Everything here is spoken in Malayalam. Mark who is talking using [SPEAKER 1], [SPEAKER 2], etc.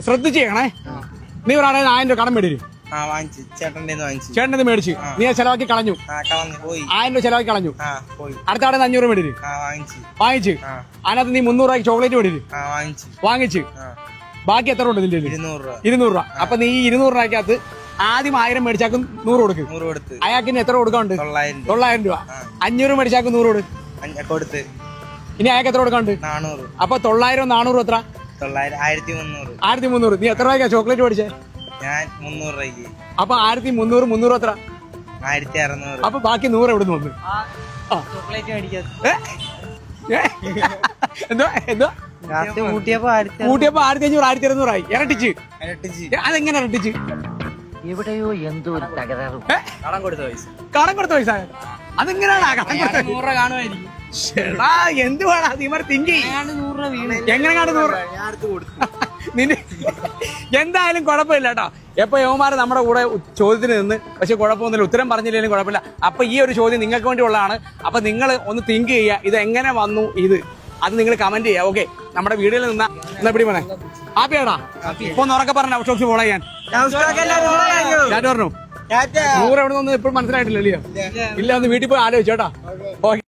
[SPEAKER 1] ശ്രദ്ധിച്ച് ചെയ്യണേ. നീ ഒരാളെ 1000 രൂപ കടം മേടിച്ചു, ചേട്ടൻ്റെ മേടിച്ചു, നീ ചെലവാക്കി കളഞ്ഞു, 1000 രൂപ ചെലവാക്കി കളഞ്ഞു. അടുത്ത ആടെ 500 രൂപ മേടിച്ചു, വാങ്ങിച്ചു. അതിനകത്ത് നീ 300 രൂപയ്ക്ക് ചോക്ലേറ്റ് മേടിച്ചു, വാങ്ങിച്ചു. ബാക്കി എത്ര ഉണ്ട് നിന്റെ? 200 രൂപ. അപ്പൊ നീ ഈ 200 രൂപയ്ക്കകത്ത് ആദ്യം 1000 മേടിച്ചാക്കും 100 കൊടുക്കും. അയാൾക്ക് ഇനി എത്ര കൊടുക്കാണ്ട്? 900 രൂപ. 500 മേടിച്ചാക്കും 100 കൊടുത്ത്. ഇനി അയാൾക്ക് എത്ര കൊടുക്കാണ്ട്? 400. അപ്പൊ 900 400 എത്ര? 1300. നീ എത്ര രൂപയ്ക്കാ ചോക്ലേറ്റ് മേടിച്ചേ?
[SPEAKER 2] ഞാൻ 300 രൂപയ്ക്ക്.
[SPEAKER 1] അപ്പൊ 1300 300 എത്ര?
[SPEAKER 2] 1600.
[SPEAKER 1] അപ്പൊ ബാക്കി 100 എവിടെ നിന്ന് വന്നു?
[SPEAKER 2] ചോക്ലേറ്റ് മേടിക്കാ.
[SPEAKER 1] എന്തോ
[SPEAKER 2] കൂട്ടിയപ്പോ
[SPEAKER 1] 1500 1200 ആയി. ഇരട്ടിച്ച്. അതെങ്ങനെ ഇരട്ടിച്ച്?
[SPEAKER 3] എവിടെയോ എന്തോ ഒരു തകരാറ്.
[SPEAKER 2] കടം കൊടുത്ത
[SPEAKER 1] പൈസ അതെങ്ങനെയാണ്?
[SPEAKER 2] കാണുമായിരിക്കും.
[SPEAKER 1] എന്ത് വേണം തിമർ തിങ്കി എങ്ങനെയാണ് 100 നിന്റെ? എന്തായാലും കുഴപ്പമില്ല കേട്ടോ. എപ്പോ യവന്മാര് നമ്മുടെ കൂടെ ചോദ്യത്തിന് നിന്ന്, പക്ഷെ കുഴപ്പമൊന്നുമില്ല, ഉത്തരം പറഞ്ഞില്ലെങ്കിലും കുഴപ്പമില്ല. അപ്പൊ ഈ ഒരു ചോദ്യം നിങ്ങൾക്ക് വേണ്ടി ഉള്ളതാണ്. അപ്പൊ നിങ്ങൾ ഒന്ന് തിങ്ക് ചെയ്യുക, ഇത് എങ്ങനെ വന്നു അത് നിങ്ങൾ കമന്റ് ചെയ്യുക. ഓക്കെ, നമ്മുടെ വീഡിയോയിൽ നിന്നാ പിടി പോണേ. ഹാപ്പിയാടാ? ഇപ്പൊ ഒന്ന് ഉറക്കെ പറഞ്ഞ ഔട്ട് ഫോളോ ചെയ്യാൻ ഞാൻ പറഞ്ഞു. 100 എവിടെ നിന്ന് ഇപ്പോഴും മനസ്സിലായിട്ടില്ലല്ലോ? ഇല്ല, ഒന്ന് വീട്ടിൽ പോയി ആലോചിച്ചോട്ടാ. ഓക്കെ.